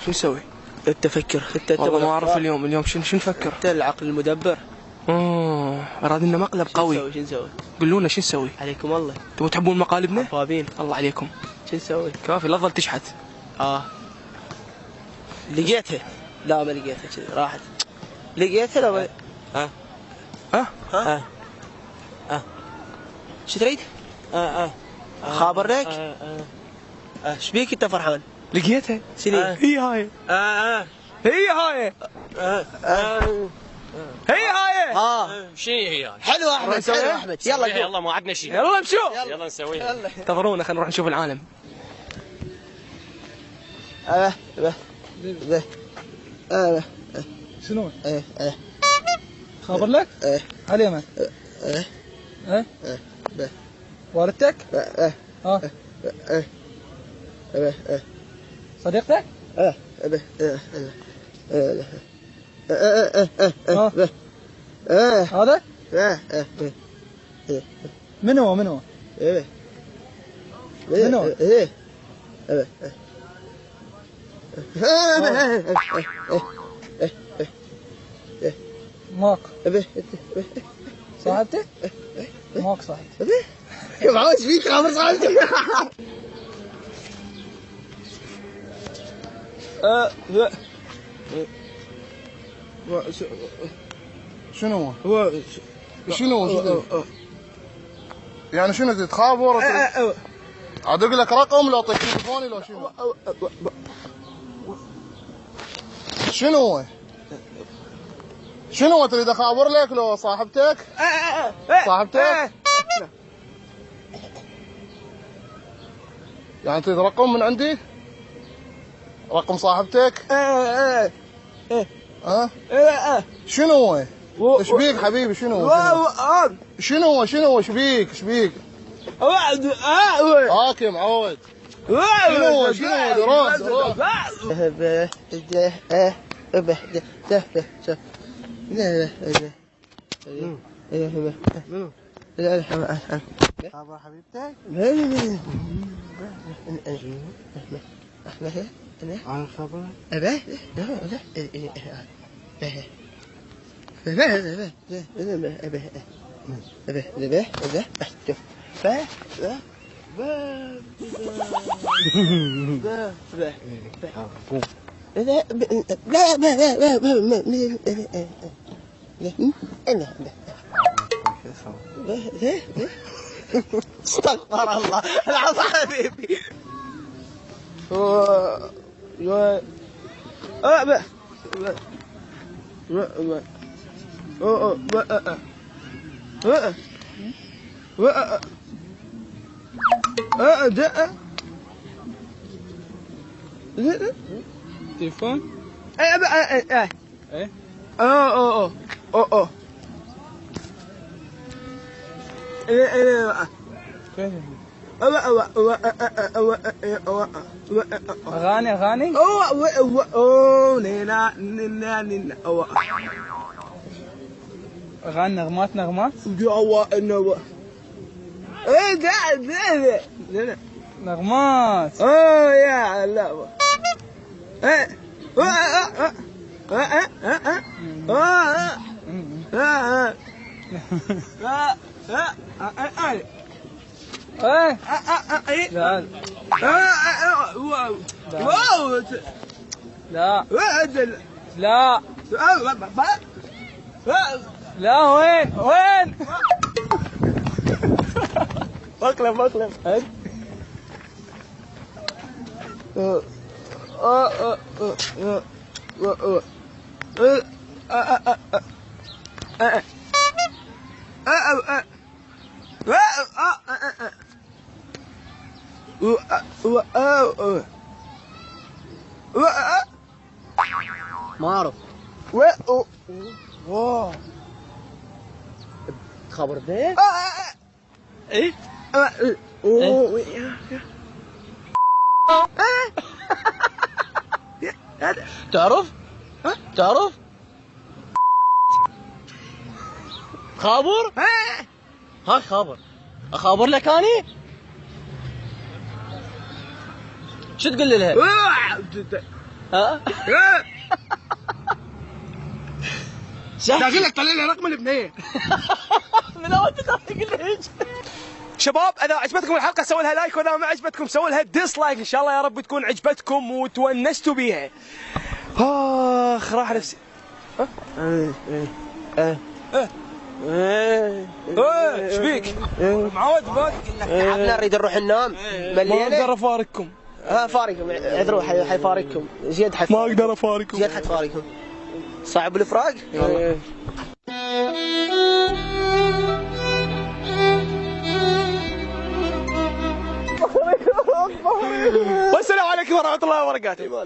شو نسوي؟ انت فكر انت والله ما اعرف اليوم شو نفكر؟ انت العقل المدبر. اراد لنا مقلب قوي. شو نسوي؟ قولوا لنا شو نسوي؟ عليكم الله. تبون تحبون مقالبنا؟ حبابين. الله عليكم. شو نسوي؟ كافي لا تظل تشحت. لقيتها. لا ما لقيتها كذي راحت. لقيتها لا ما... شو تريد؟ خابرك؟ ايش بيك انت فرحان؟ لقيتها. شنو؟ هي هاي. هي هاي. هي هاي. شنو هي؟ حلو احمد حلو احمد. يلا ما عندنا شيء. يلا نمشوا. يلا نسويها. انتظرونا خلينا نروح نشوف العالم. شنو؟ خابر لك؟ علي من؟ والدتك؟ صديقتك؟ هذا؟ من هو؟ من هو؟ من هو؟ ماك صاحبتك؟ ماك صاحبتك. يا معود ايش فيك خابر صاحبتك؟ شنو هو؟ شنو يعني شنو تتخابر؟ ادق لك رقم لو اعطيك تليفوني لو شنو؟ شنو تريد اخابر لك لو صاحبتك؟ صاحبتك؟ يعني تريد رقم من عندي؟ رقم صاحبتك؟ شنو هو؟ ايش بيك حبيبي شنو هو؟ ايش بيك؟ هاك يا معود. شنو خابر حبيبتك؟ انا خبر؟ استغفر الله العظيم حبيبي. تليفون؟ اغاني اغاني نغمات نغمات يا الله. لا وين مقلب ما اعرف. خبر ده؟ ايه تعرف؟ خابر؟ هاي خابر. اخابر لك اني؟ شو تقول لها؟ ها داخل لك طلع لي رقم البنيه. من اول تقول لي شباب اذا عجبتكم الحلقه سووا لها لايك، واذا ما عجبتكم سووا لها ديسلايك. ان شاء الله يا رب تكون عجبتكم وتونستوا بيها. اخ راح نفسي. ايش فيك؟ معود بك؟ تعبنا نريد نروح ننام. ما مليانه. اقدر افارقكم. فارقكم عذروا حيفارقكم زياد ما اقدر افارقكم. زياد حتفارقكم. صعب الفراق؟ يلا. والسلام عليكم ورحمه الله وبركاته.